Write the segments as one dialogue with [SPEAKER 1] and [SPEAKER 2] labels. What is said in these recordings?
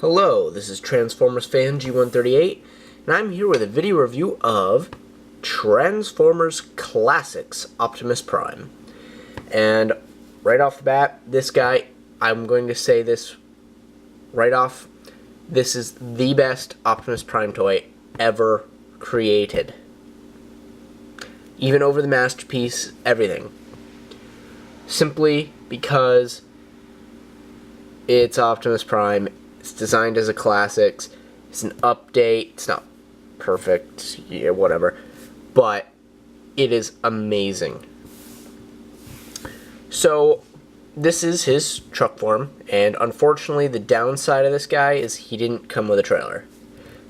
[SPEAKER 1] Hello, this is Transformers fan G138, and I'm here with a video review of Transformers Classics Optimus Prime. And right off the bat, this guy, I'm going to say this right off, this is the best Optimus Prime toy ever created. Even over the Masterpiece, everything. Simply because it's Optimus Prime. It's designed as a classics. It's an update. It's not perfect, yeah, whatever, but it is amazing. So this is his truck form, and unfortunately the downside of this guy is he didn't come with a trailer.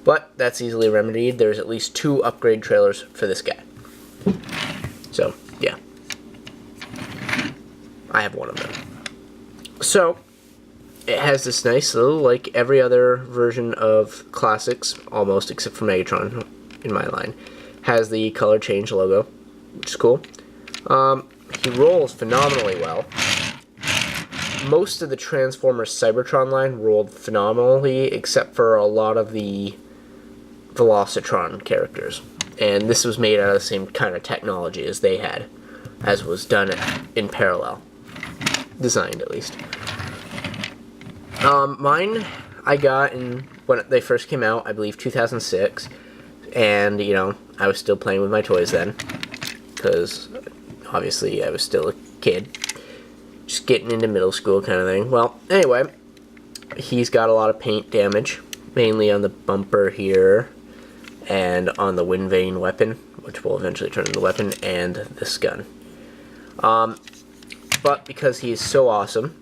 [SPEAKER 1] But that's easily remedied. There's at least 2 upgrade trailers for this guy. So, yeah. I have one of them. So it has this nice little, like every other version of Classics, almost, except for Megatron in my line, has the color change logo, which is cool. He rolls phenomenally well. Most of the Transformers Cybertron line rolled phenomenally, except for a lot of the Velocitron characters. And this was made out of the same kind of technology as they had, as was done in parallel. Designed, at least. Mine I got when they first came out, I believe 2006, and, you know, I was still playing with my toys then, because obviously I was still a kid, just getting into middle school kind of thing. Well, anyway, he's got a lot of paint damage, mainly on the bumper here, and on the wind vane weapon, which will eventually turn into the weapon, and this gun. But because he's so awesome,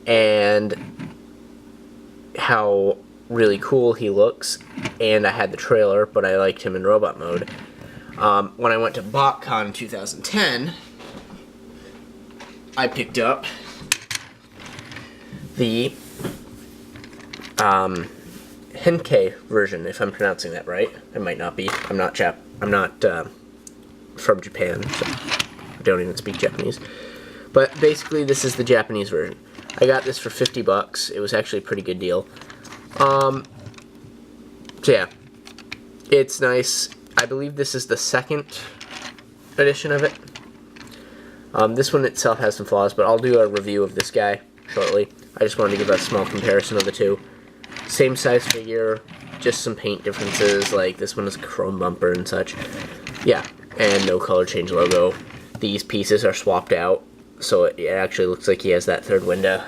[SPEAKER 1] and how really cool he looks, and I had the trailer, but I liked him in robot mode. When I went to BotCon 2010, I picked up the Henkei version, if I'm pronouncing that right. I might not be. I'm not from Japan, so I don't even speak Japanese. But basically, this is the Japanese version. I got this for $50. It was actually a pretty good deal. So yeah, it's nice. I believe this is the 2nd edition of it. This one itself has some flaws, but I'll do a review of this guy shortly. I just wanted to give a small comparison of the two. Same size figure, just some paint differences, like this one is a chrome bumper and such. Yeah, and no color change logo. These pieces are swapped out, so it actually looks like he has that 3rd window.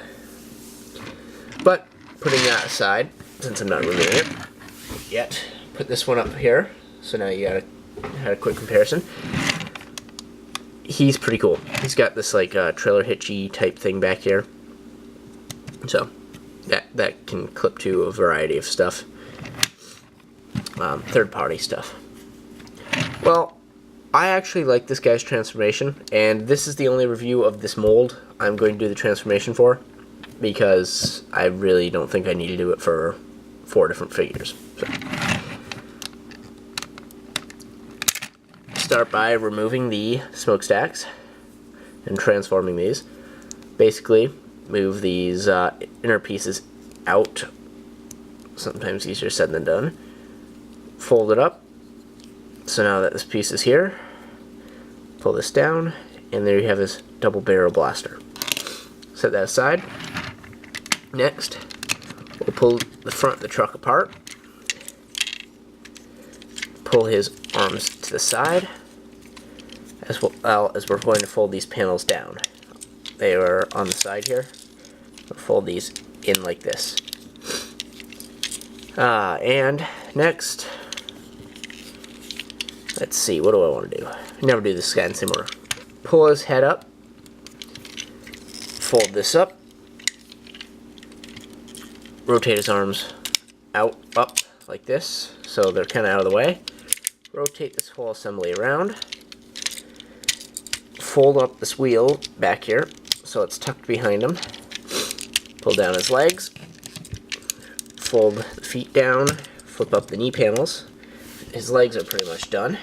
[SPEAKER 1] But putting that aside, since I'm not reviewing it yet, put this one up here. So now you had a quick comparison. He's pretty cool. He's got this like trailer hitchy type thing back here. So that can clip to a variety of stuff. Third-party stuff. Well, I actually like this guy's transformation, and this is the only review of this mold I'm going to do the transformation for, because I really don't think I need to do it for 4 different figures. So. Start by removing the smokestacks and transforming these. Basically, move these inner pieces out. Sometimes easier said than done. Fold it up. So now that this piece is here, pull this down, and there you have this double barrel blaster. Set that aside. Next, we'll pull the front of the truck apart. Pull his arms to the side, as well as we're going to fold these panels down. They are on the side here. We'll fold these in like this. And next, let's see, what do I want to do? I never do this guy in the same order. Pull his head up, fold this up, rotate his arms up like this, so they're kind of out of the way. Rotate this whole assembly around. Fold up this wheel back here, so it's tucked behind him. Pull down his legs. Fold the feet down. Flip up the knee panels. His legs are pretty much done.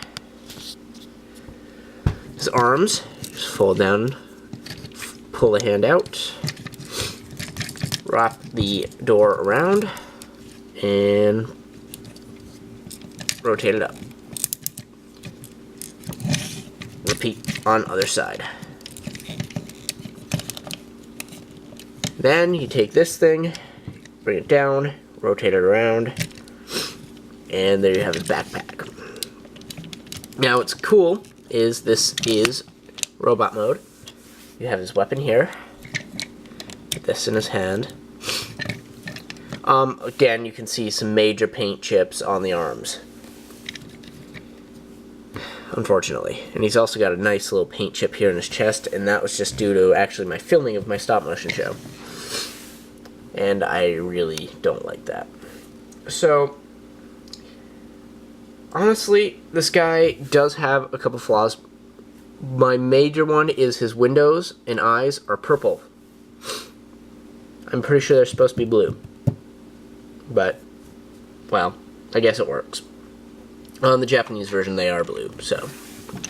[SPEAKER 1] His arms, just fold down, pull the hand out, wrap the door around and rotate it up. Repeat on other side. Then you take this thing, bring it down, rotate it around, and there you have his backpack. Now what's cool is this is robot mode. You have his weapon here, this in his hand. Again, you can see some major paint chips on the arms, unfortunately. And he's also got a nice little paint chip here in his chest, and that was just due to actually my filming of my stop motion show. And I really don't like that. So, honestly, this guy does have a couple flaws. My major one is his windows and eyes are purple. I'm pretty sure they're supposed to be blue. But, well, I guess it works. On the Japanese version, they are blue, so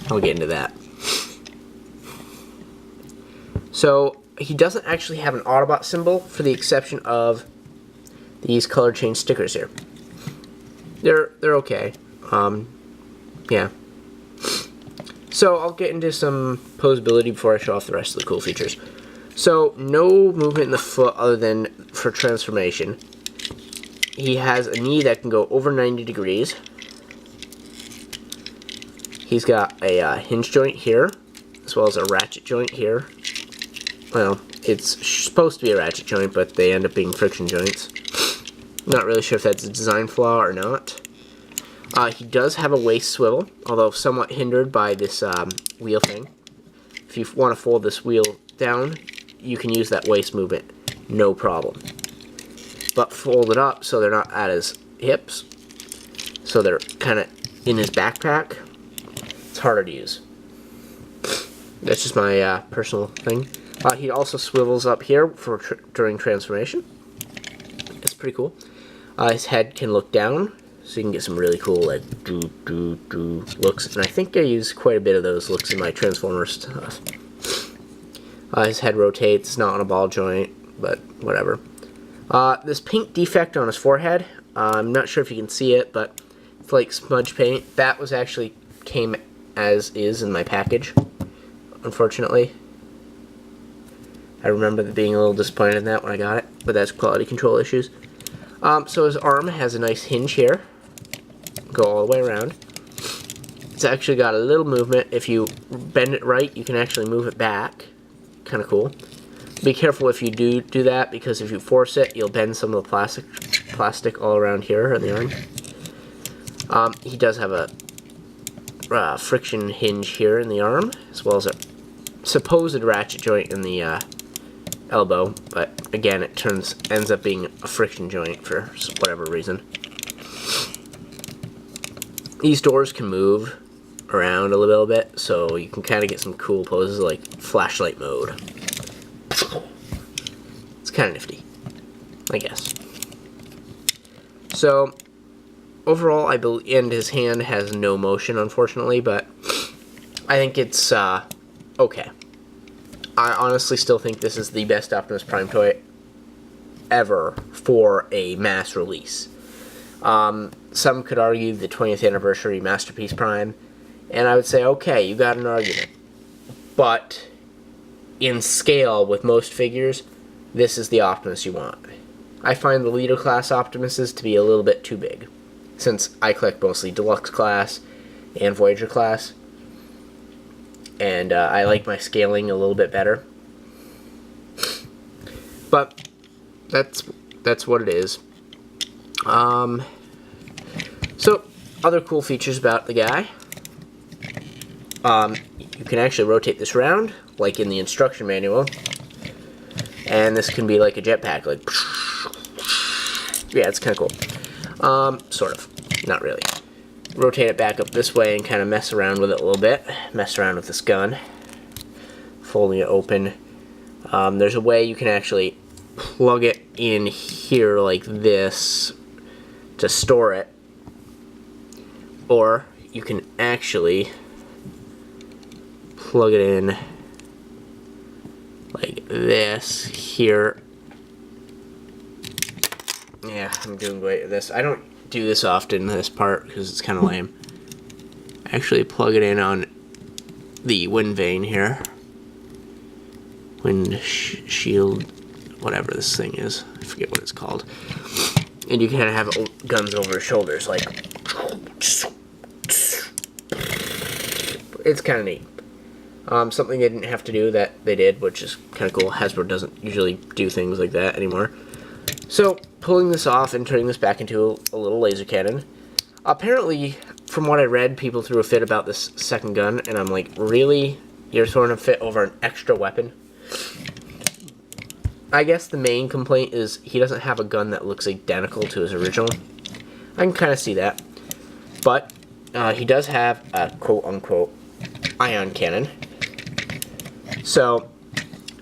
[SPEAKER 1] I'll get into that. So, he doesn't actually have an Autobot symbol, for the exception of these color change stickers here. They're okay. Yeah. So, I'll get into some posability before I show off the rest of the cool features. So, no movement in the foot other than for transformation. He has a knee that can go over 90 degrees. He's got a hinge joint here, as well as a ratchet joint here. Well, it's supposed to be a ratchet joint, but they end up being friction joints. Not really sure if that's a design flaw or not. He does have a waist swivel, although somewhat hindered by this wheel thing. If you want to fold this wheel down, you can use that waist movement, no problem. But fold it up so they're not at his hips, so they're kind of in his backpack. It's harder to use. That's just my personal thing. He also swivels up here for during transformation. It's pretty cool. His head can look down, so you can get some really cool like do looks. And I think I use quite a bit of those looks in my Transformers stuff. His head rotates, not on a ball joint, but whatever. This paint defect on his forehead, I'm not sure if you can see it, but it's like smudge paint. That was actually came as is in my package, unfortunately. I remember being a little disappointed in that when I got it, but that's quality control issues. So his arm has a nice hinge here. Go all the way around. It's actually got a little movement. If you bend it right, you can actually move it back. Kind of cool. Be careful if you do that, because if you force it, you'll bend some of the plastic all around here on the arm. He does have a friction hinge here in the arm, as well as a supposed ratchet joint in the elbow, but again, it ends up being a friction joint for whatever reason. These doors can move around a little bit, so you can kind of get some cool poses like flashlight mode. It's kind of nifty, I guess. So, overall, I believe, and his hand has no motion, unfortunately, but I think it's okay. I honestly still think this is the best Optimus Prime toy ever for a mass release. Some could argue the 20th anniversary Masterpiece Prime, and I would say, okay, you got an argument. But in scale with most figures, this is the Optimus you want. I find the Leader class Optimuses to be a little bit too big, since I collect mostly Deluxe class and Voyager class. And I like my scaling a little bit better. But that's what it is. So, other cool features about the guy. You can actually rotate this around, like in the instruction manual. And this can be like a jetpack, like... Yeah, it's kind of cool. Sort of. Not really. Rotate it back up this way and kind of mess around with it a little bit. Mess around with this gun. Folding it open. There's a way you can actually plug it in here like this to store it. Or you can actually plug it in like this here Yeah, I'm doing great with this. I don't do this often, this part, because it's kind of lame. Actually plug it in on the wind vane here. Wind shield, whatever this thing is. I forget what it's called. And you can kind of have guns over your shoulders, like... It's kind of neat. Something they didn't have to do that they did, which is kind of cool. Hasbro doesn't usually do things like that anymore. So, pulling this off and turning this back into a little laser cannon. Apparently, from what I read, people threw a fit about this second gun, and I'm like, really? You're throwing a fit over an extra weapon? I guess the main complaint is he doesn't have a gun that looks identical to his original. I can kind of see that. But, he does have a quote-unquote ion cannon. So,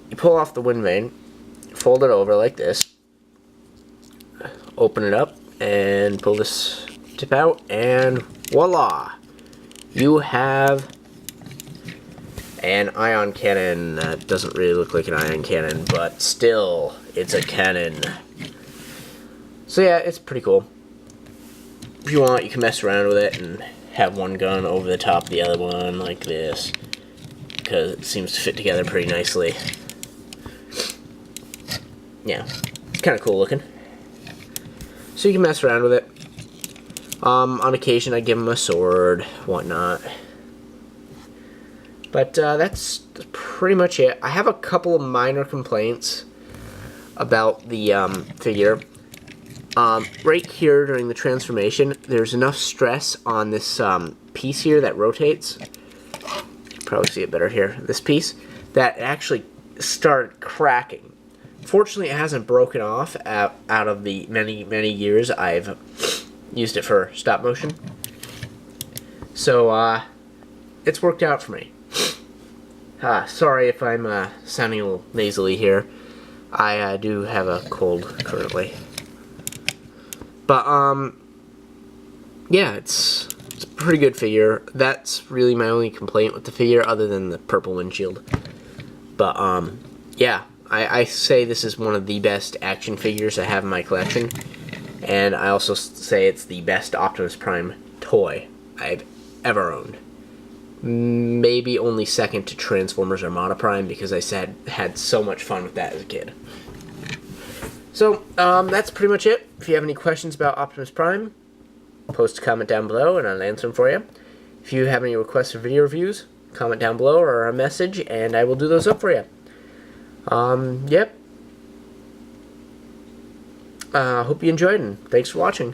[SPEAKER 1] you pull off the wind vane, fold it over like this, open it up, and pull this tip out, and voila! You have an ion cannon that doesn't really look like an ion cannon, but still, it's a cannon. So yeah, it's pretty cool. If you want, you can mess around with it and have one gun over the top of the other one like this, because it seems to fit together pretty nicely. Yeah, it's kind of cool looking. So you can mess around with it. On occasion, I give him a sword, whatnot. But that's pretty much it. I have a couple of minor complaints about the figure. Right here during the transformation, there's enough stress on this piece here that rotates. You can probably see it better here. This piece that actually started cracking. Fortunately, it hasn't broken off out of the many years I've used it for stop motion. So it's worked out for me. Sorry if I'm sounding a little nasally here. I do have a cold currently. But, yeah, it's a pretty good figure. That's really my only complaint with the figure, other than the purple windshield. But, yeah, I say this is one of the best action figures I have in my collection. And I also say it's the best Optimus Prime toy I've ever owned. Maybe only second to Transformers Armada Prime, because I had so much fun with that as a kid. So, that's pretty much it. If you have any questions about Optimus Prime, post a comment down below and I'll answer them for you. If you have any requests for video reviews, comment down below or a message and I will do those up for you. Yep. Hope you enjoyed and thanks for watching.